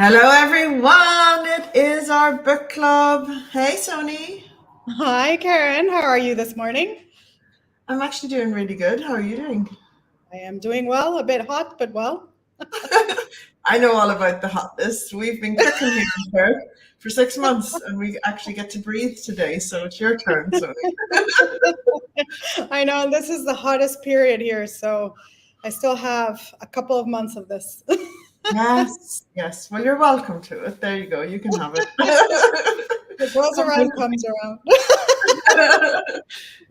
Hello, everyone. It is our book club. Hey, Sonee. Hi, Karen. How are you this morning? I'm actually doing really good. How are you doing? I am doing well, a bit hot, but well. I know all about the hotness. We've been cooking here in Perth for 6 months, and we actually get to breathe today. So it's your turn, Sonee. I know this is the hottest period here, so I still have a couple of months of this. Yes, yes. Well, you're welcome to it. There you go. You can have it. What goes Come around visit. comes around.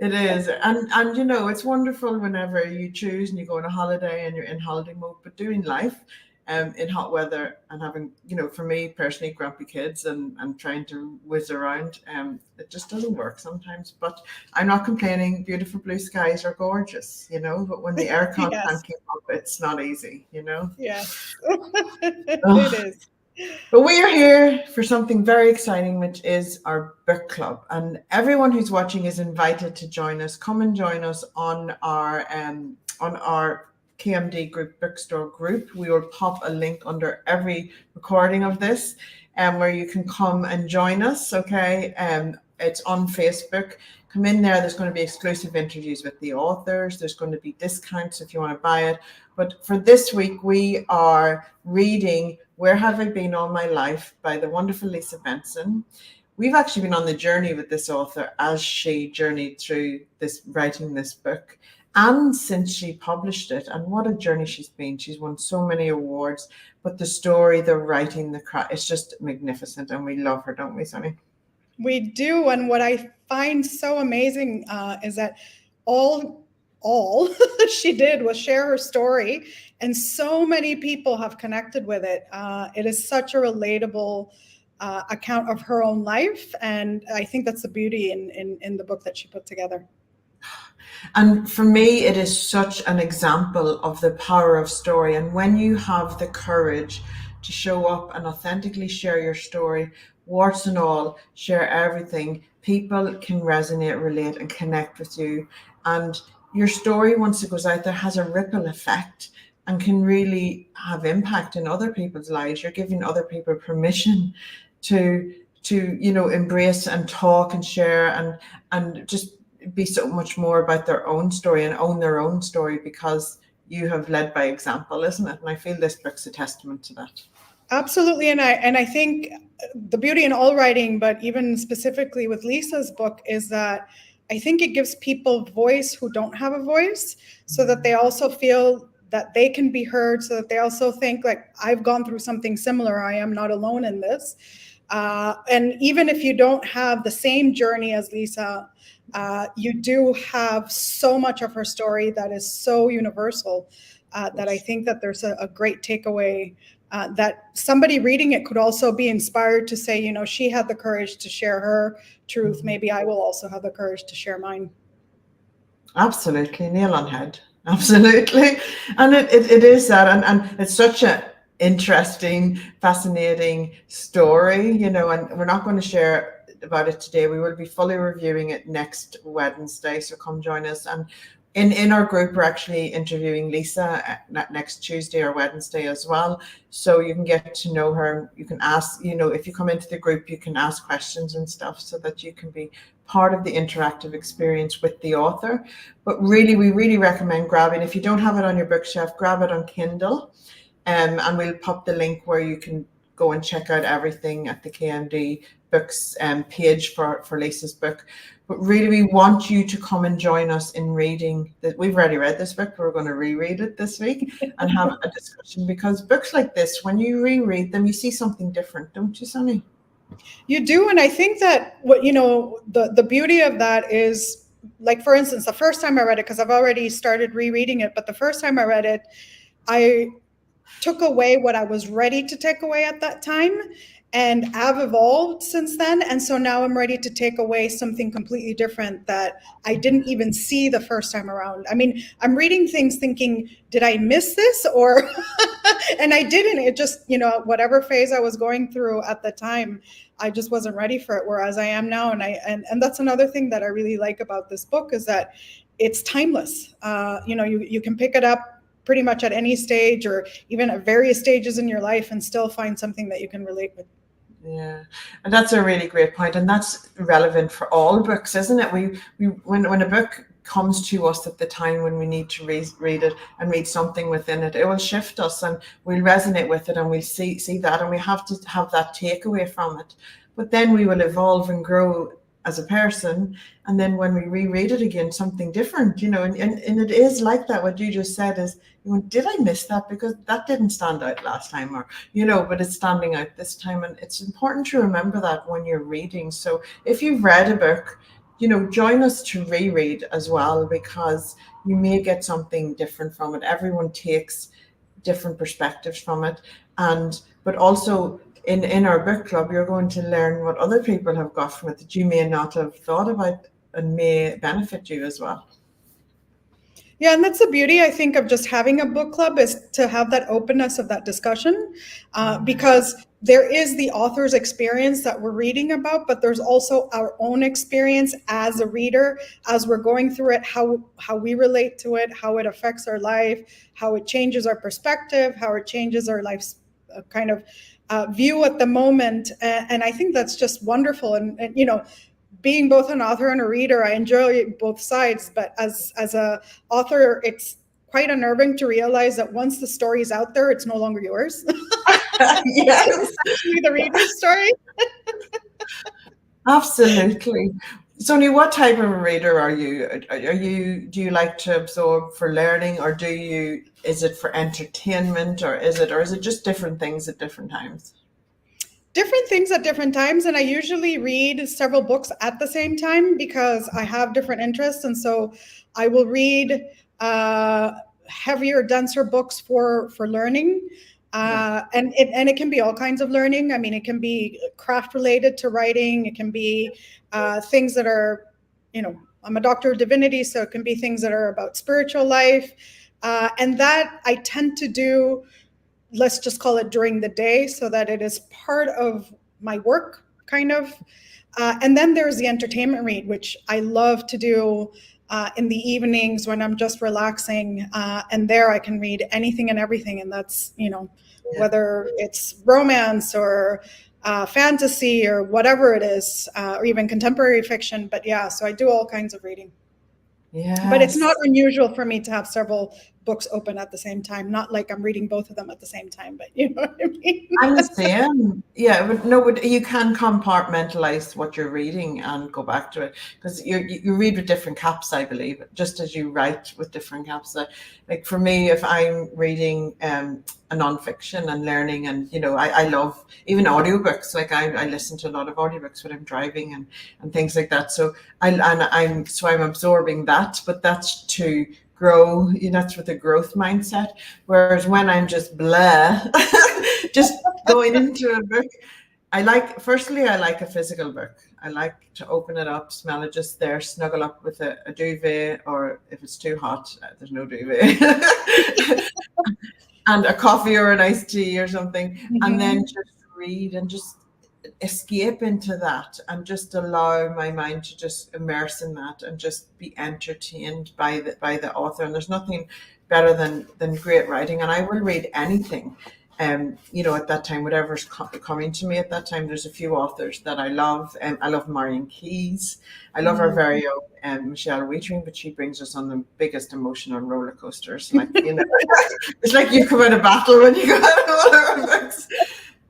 It is, and it's wonderful whenever you choose and you go on a holiday and you're in holiday mode, but doing life in hot weather and having, for me personally, grumpy kids and trying to whiz around, it just doesn't work sometimes. But I'm not complaining. Beautiful blue skies are gorgeous, but when the aircon can't Yes, keep up, it's not easy. yes, Ugh. it is. But we are here for something very exciting, which is our book club. And everyone who's watching is invited to join us. Come and join us on our KMD group bookstore group. We will pop a link under every recording of this, where you can come and join us. Okay, it's on Facebook. Come in there. There's going to be exclusive interviews with the authors. There's going to be discounts if you want to buy it. But for this week, we are reading Where Have I Been All My Life by the wonderful Lisa Benson. We've actually been on the journey with this author as she journeyed through this writing this book and since she published it. And what a journey she's been. She's won so many awards, but the story, the writing, the craft, it's just magnificent. And we love her, don't we, Sonny? We do, and what I find so amazing is that all she did was share her story, and so many people have connected with it. It is such a relatable account of her own life, and I think that's the beauty in the book that she put together. And for me, it is such an example of the power of story. And when you have the courage to show up and authentically share your story, warts and all, share everything, people can resonate, relate, and connect with you. And your story, once it goes out there, has a ripple effect and can really have impact in other people's lives. You're giving other people permission to embrace and talk and share and just be so much more about their own story and own their own story because you have led by example, isn't it? And I feel this book's a testament to that. Absolutely, and I think the beauty in all writing, but even specifically with Lisa's book, is that I think it gives people voice who don't have a voice, so that they also feel that they can be heard, so that they also think like I've gone through something similar. I am not alone in this. And even if you don't have the same journey as Lisa, you do have so much of her story that is so universal that I think that there's a great takeaway that somebody reading it could also be inspired to say, she had the courage to share her truth. Maybe I will also have the courage to share mine. Absolutely, nail on head. Absolutely. And it is that. And it's such a interesting, fascinating story, and we're not going to share about it today. We will be fully reviewing it next Wednesday. So come join us. And in our group, we're actually interviewing Lisa next Tuesday or Wednesday as well. So you can get to know her. You can ask, if you come into the group, you can ask questions and stuff so that you can be part of the interactive experience with the author. But really, we really recommend grabbing, if you don't have it on your bookshelf, grab it on Kindle. And we'll pop the link where you can go and check out everything at the KMD books page for Lisa's book. But really, we want you to come and join us in reading that. We've already read this book, but we're going to reread it this week and have a discussion, because books like this, when you reread them, you see something different, don't you, Sonny? You do, and I think that what the beauty of that is, like, for instance, the first time I read it, because I've already started rereading it, but the first time I read it, I took away what I was ready to take away at that time. And I've evolved since then. And so now I'm ready to take away something completely different that I didn't even see the first time around. I mean, I'm reading things thinking, did I miss this? Or, and I didn't. It just, whatever phase I was going through at the time, I just wasn't ready for it. Whereas I am now. And that's another thing that I really like about this book is that it's timeless. You can pick it up pretty much at any stage or even at various stages in your life and still find something that you can relate with. Yeah, and that's a really great point, and that's relevant for all books, isn't it? We when a book comes to us at the time when we need to read it and read something within it, it will shift us, and we'll resonate with it, and we'll see that, and we have to have that takeaway from it. But then we will evolve and grow as a person, and then when we reread it again, something different, and it is like that. What you just said is, did I miss that because that didn't stand out last time, or but it's standing out this time, and it's important to remember that when you're reading. So if you've read a book, join us to reread as well, because you may get something different from it. Everyone takes different perspectives from it, but also in our book club, you're going to learn what other people have got from it that you may not have thought about and may benefit you as well. Yeah, and that's the beauty, I think, of just having a book club, is to have that openness of that discussion, because there is the author's experience that we're reading about, but there's also our own experience as a reader, as we're going through it, how we relate to it, how it affects our life, how it changes our perspective, how it changes our life's kind of view at the moment. And I think that's just wonderful. And being both an author and a reader, I enjoy both sides. But as a author, it's quite unnerving to realize that once the story's out there, it's no longer yours. Yes, it's actually the reader's story. Absolutely. Sonee, what type of a reader are you? Do you like to absorb for learning, or is it for entertainment, or is it just different things at different times? Different things at different times, and I usually read several books at the same time because I have different interests, and so I will read heavier, denser books for learning. And it can be all kinds of learning. I mean, it can be craft related to writing. It can be things that are, I'm a doctor of divinity, so it can be things that are about spiritual life. And that I tend to do, let's just call it during the day, so that it is part of my work, kind of. And then there's the entertainment read, which I love to do in the evenings when I'm just relaxing. And there I can read anything and everything. And that's, whether it's romance or fantasy or whatever it is, or even contemporary fiction. But yeah, so I do all kinds of reading. Yeah. But it's not unusual for me to have several books open at the same time. Not like I'm reading both of them at the same time, but you know what I mean? I'm the same. Yeah, but you can compartmentalize what you're reading and go back to it, because you read with different caps, I believe, just as you write with different caps. Like for me, if I'm reading a nonfiction and learning, and I love even audiobooks. Like I listen to a lot of audiobooks when I'm driving and things like that. So I'm absorbing that, but that's to grow. That's with a growth mindset. Whereas when I'm just blah, just going into a book, I like a physical book. I like to open it up, smell it just there, snuggle up with a duvet, or if it's too hot, there's no duvet, and a coffee or an iced tea or something, and then just read and just escape into that, and just allow my mind to just immerse in that and just be entertained by the author. And there's nothing better than great writing. And I will read anything, at that time, whatever's coming to me at that time. There's a few authors that I love. I love Marion Keyes. I love our very own Michelle Wheatring, but she brings us on the biggest emotional roller coasters. Like, it's like you come out of battle when you go out of one of our books.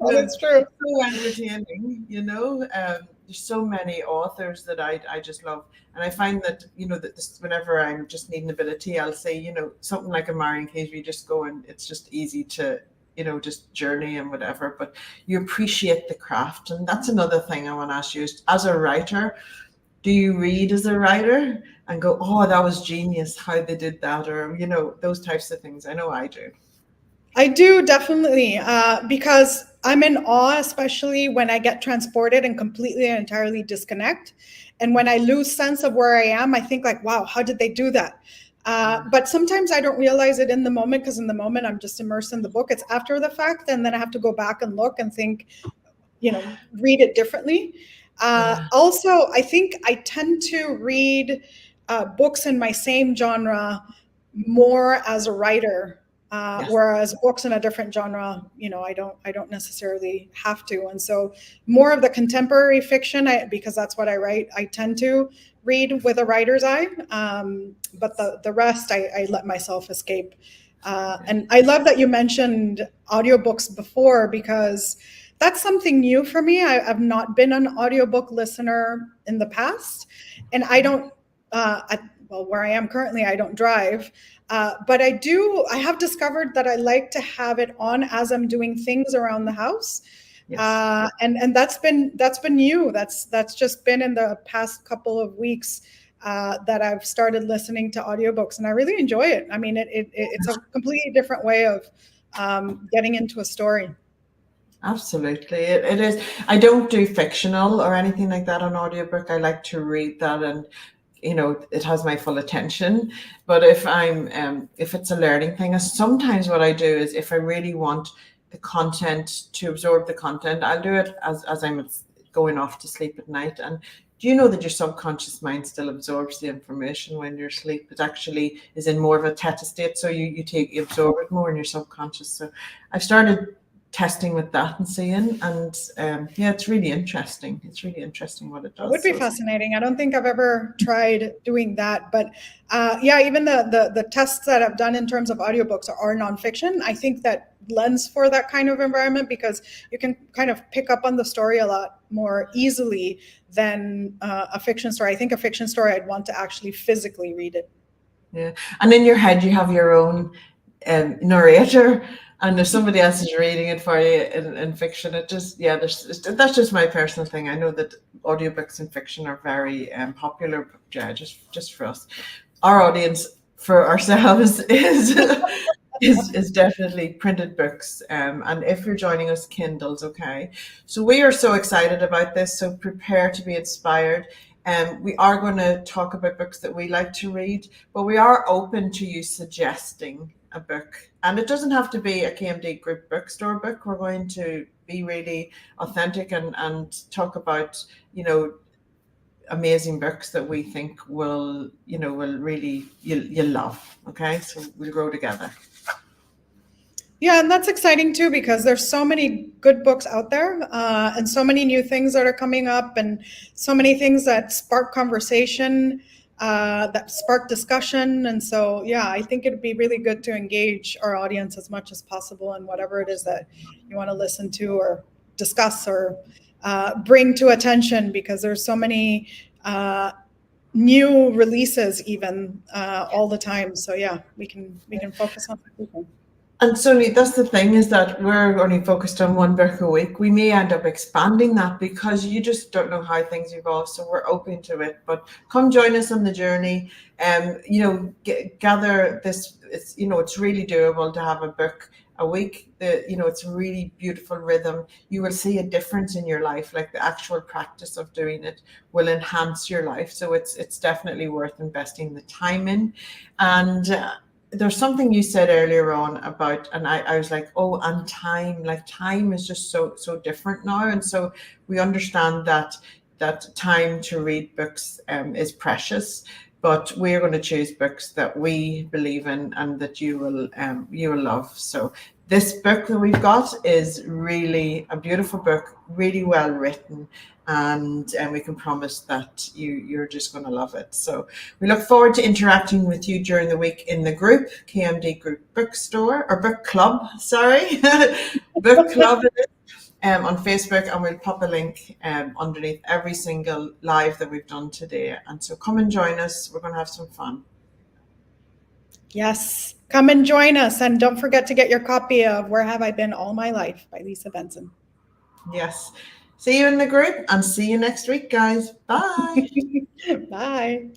Oh, that's true. So entertaining, there's so many authors that I just love. And I find that, whenever I'm just needing a bit of tea, I'll say, something like a Marion Keyes, we just go, and it's just easy to, just journey and whatever, but you appreciate the craft. And that's another thing I want to ask you is, as a writer, do you read as a writer and go, oh, that was genius, how they did that, or, those types of things? I know I do. I do, definitely, because I'm in awe, especially when I get transported and completely and entirely disconnect. And when I lose sense of where I am, I think like, wow, how did they do that? But sometimes I don't realize it in the moment, because in the moment I'm just immersed in the book. It's after the fact, and then I have to go back and look and think, read it differently. Also, I think I tend to read books in my same genre more as a writer Yes. Whereas books in a different genre, I don't necessarily have to. And so more of the contemporary fiction, because that's what I write, I tend to read with a writer's eye. But the rest, I let myself escape. And I love that you mentioned audiobooks before, because that's something new for me. I've not been an audiobook listener in the past, and I don't. Well, where I am currently, I don't drive, but I have discovered that I like to have it on as I'm doing things around the house. Yes. And that's been new. That's just been in the past couple of weeks that I've started listening to audiobooks, and I really enjoy it. I mean, it's a completely different way of getting into a story. Absolutely. It is. I don't do fictional or anything like that on audiobook. I like to read that, and it has my full attention. But if it's a learning thing, sometimes what I do is, if I really want the content, to absorb the content, I'll do it as I'm going off to sleep at night. And do you know that your subconscious mind still absorbs the information when you're asleep? It actually is in more of a theta state, so you absorb it more in your subconscious. So I've started testing with that and seeing, and yeah, it's really interesting. It's really interesting what it It does. would be So fascinating. I don't think I've ever tried doing that, but yeah, even the tests that I've done in terms of audiobooks are nonfiction. I think that lends for that kind of environment, because you can kind of pick up on the story a lot more easily than a fiction story. I think a fiction story, I'd want to actually physically read it. yeah, and in your head you have your own narrator, and if somebody else is reading it for you in fiction, it just, yeah, that's just my personal thing. I know that audiobooks and fiction are very popular, but yeah, just for us, our audience, for ourselves, is definitely printed books. And if you're joining us, Kindles, okay. So we are so excited about this, so prepare to be inspired. We are going to talk about books that we like to read, but we are open to you suggesting a book. And it doesn't have to be a KMD Group Bookstore book. We're going to be really authentic and talk about, amazing books that we think will really, you'll love. Okay, so we'll grow together. Yeah, and that's exciting too, because there's so many good books out there, and so many new things that are coming up, and so many things that spark conversation, that spark discussion. And so, yeah, I think it'd be really good to engage our audience as much as possible in whatever it is that you want to listen to or discuss or bring to attention, because there's so many new releases even all the time. So yeah, we can focus on everything. And Sonee, that's the thing, is that we're only focused on one book a week. We may end up expanding that, because you just don't know how things evolve. So we're open to it. But come join us on the journey. Gather this. It's really doable to have a book a week. It's a really beautiful rhythm. You will see a difference in your life. Like, the actual practice of doing it will enhance your life. So it's definitely worth investing the time in. And there's something you said earlier on about, and I was like, oh, and time, like, time is just so different now. And so we understand that time to read books is precious, but we're going to choose books that we believe in and that you will love. So this book that we've got is really a beautiful book, really well written, and we can promise that you're just going to love it. So we look forward to interacting with you during the week in the group, KMD Group Bookstore, or Book Club, sorry, Book Club, on Facebook, and we'll pop a link underneath every single live that we've done today. And so come and join us. We're going to have some fun. Yes, come and join us, and don't forget to get your copy of Where Have I Been All My Life by Lisa Benson. Yes. See you in the group, and see you next week, guys. Bye. Bye.